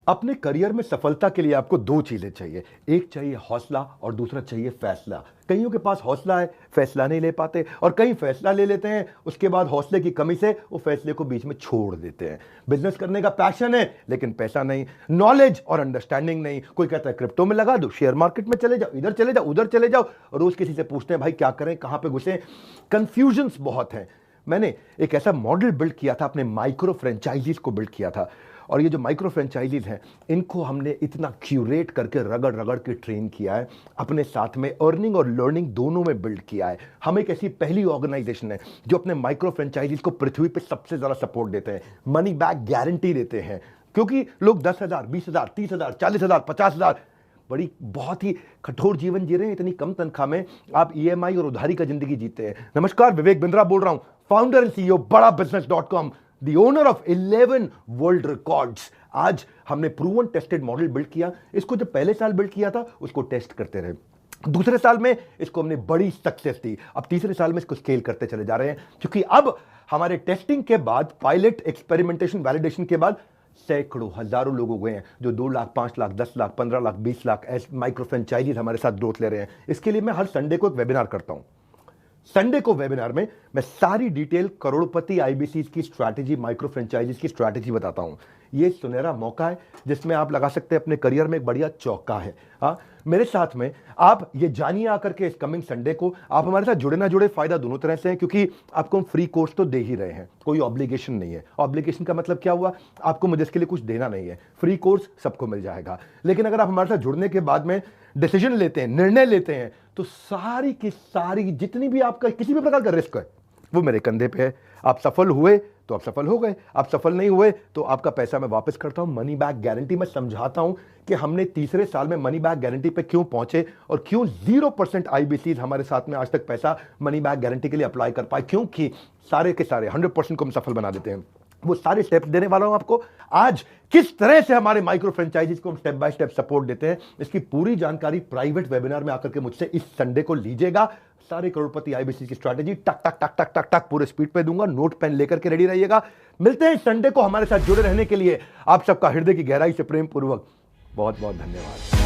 अपने करियर में सफलता के लिए आपको दो चीजें चाहिए। एक चाहिए हौसला और दूसरा चाहिए फैसला। कईयों के पास हौसला है, फैसला नहीं ले पाते, और कई फैसला ले लेते हैं, उसके बाद हौसले की कमी से वो फैसले को बीच में छोड़ देते हैं। बिजनेस करने का पैशन है लेकिन पैसा नहीं, नॉलेज और अंडरस्टैंडिंग नहीं। कोई कहता है क्रिप्टो में लगा दो, शेयर मार्केट में चले जाओ, इधर चले जाओ, उधर चले जाओ, रोज किसी से पूछते हैं भाई क्या करें, कहां पे घुसे। कंफ्यूजन्स बहुत हैं। मैंने एक ऐसा मॉडल बिल्ड किया था, अपने माइक्रो फ्रेंचाइजीज को बिल्ड किया था, और ये जो माइक्रो फ्रेंचाइजीज हैं इनको हमने इतना क्यूरेट करके रगड़ रगड़ के ट्रेन किया है, अपने साथ में अर्निंग और लर्निंग दोनों में बिल्ड किया है। हम एक ऐसी पहली ऑर्गेनाइजेशन है जो अपने माइक्रो फ्रेंचाइजीज को पृथ्वी पे सबसे ज्यादा सपोर्ट देते हैं, मनी बैक गारंटी देते हैं। क्योंकि लोग 10,000, 20,000, 30,000, 40,000, 50,000 बड़ी बहुत ही कठोर जीवन जी रहे हैं, इतनी कम तनख्वाह में आप ईएमआई और उधारी का जिंदगी जीते हैं। नमस्कार, विवेक बिंद्रा बोल रहा हूं, फाउंडर एंड सीईओ बड़ा बिजनेस.com, the owner of 11 world records. आज हमने प्रूवन टेस्टेड मॉडल बिल्ड किया। इसको जब पहले साल बिल्ड किया था उसको टेस्ट करते रहे, दूसरे साल में इसको हमने बड़ी सक्सेस दी, अब तीसरे साल में इसको स्केल करते चले जा रहे हैं। क्योंकि अब हमारे टेस्टिंग के बाद, पायलट, एक्सपेरिमेंटेशन, वैलिडेशन के बाद सैकड़ों, हजारों लोग हो गए हैं जो 2 लाख, 5 लाख, 10 लाख, 15 लाख, 20 लाख ऐसे माइक्रो फ्रेंचाइजीज हमारे साथ ग्रोथ ले रहे हैं। इसके लिए मैं हर संडे को एक वेबिनार करता हूं। संडे को वेबिनार में मैं सारी डिटेल करोड़पति आईबीसी की स्ट्रैटेजी, माइक्रो फ्रेंचाइजीज की स्ट्रैटेजी बताता हूं। ये सुनहरा मौका है जिसमें आप लगा सकते हैं अपने करियर में एक बढ़िया चौका है। हाँ, मेरे साथ में आप ये जानिए आकर के इस कमिंग संडे को। आप हमारे साथ जुड़े ना जुड़े, फायदा दोनों तरह से है, क्योंकि आपको हम फ्री कोर्स तो दे ही रहे हैं, कोई ऑब्लिगेशन नहीं है। ऑब्लिगेशन का मतलब क्या हुआ, आपको मुझे इसके लिए कुछ देना नहीं है, फ्री कोर्स सबको मिल जाएगा। लेकिन अगर आप हमारे साथ जुड़ने के बाद में डिसीजन लेते हैं, निर्णय लेते हैं, तो सारी की सारी जितनी भी आपका किसी भी प्रकार का रिस्क है वो मेरे कंधे पे है। आप सफल हुए तो आप सफल हो गए, आप सफल नहीं हुए तो आपका पैसा मैं वापस करता हूं। मनी बैक गारंटी मैं समझाता हूं कि हमने तीसरे साल में मनी बैक गारंटी पे क्यों पहुंचे और क्यों 0% आईबीसीज हमारे साथ में आज तक पैसा मनी बैक गारंटी के लिए अप्लाई कर पाए, क्योंकि सारे के सारे 100% को हम सफल बना देते हैं। वो सारे स्टेप्स देने वाला हूं आपको आज। किस तरह से हमारे माइक्रो फ्रेंचाइजीज को हम स्टेप बाय स्टेप सपोर्ट देते हैं, इसकी पूरी जानकारी प्राइवेट वेबिनार में आकर के मुझसे इस संडे को लीजिएगा। सारे करोड़पति आईबीसी की स्ट्रैटेजी टक टक टक टक टक टक पूरे स्पीड पे दूंगा, नोट पेन लेकर के रेडी रहिएगा। मिलते हैं संडे को। हमारे साथ जुड़े रहने के लिए आप सबका हृदय की गहराई से प्रेम पूर्वक बहुत बहुत धन्यवाद।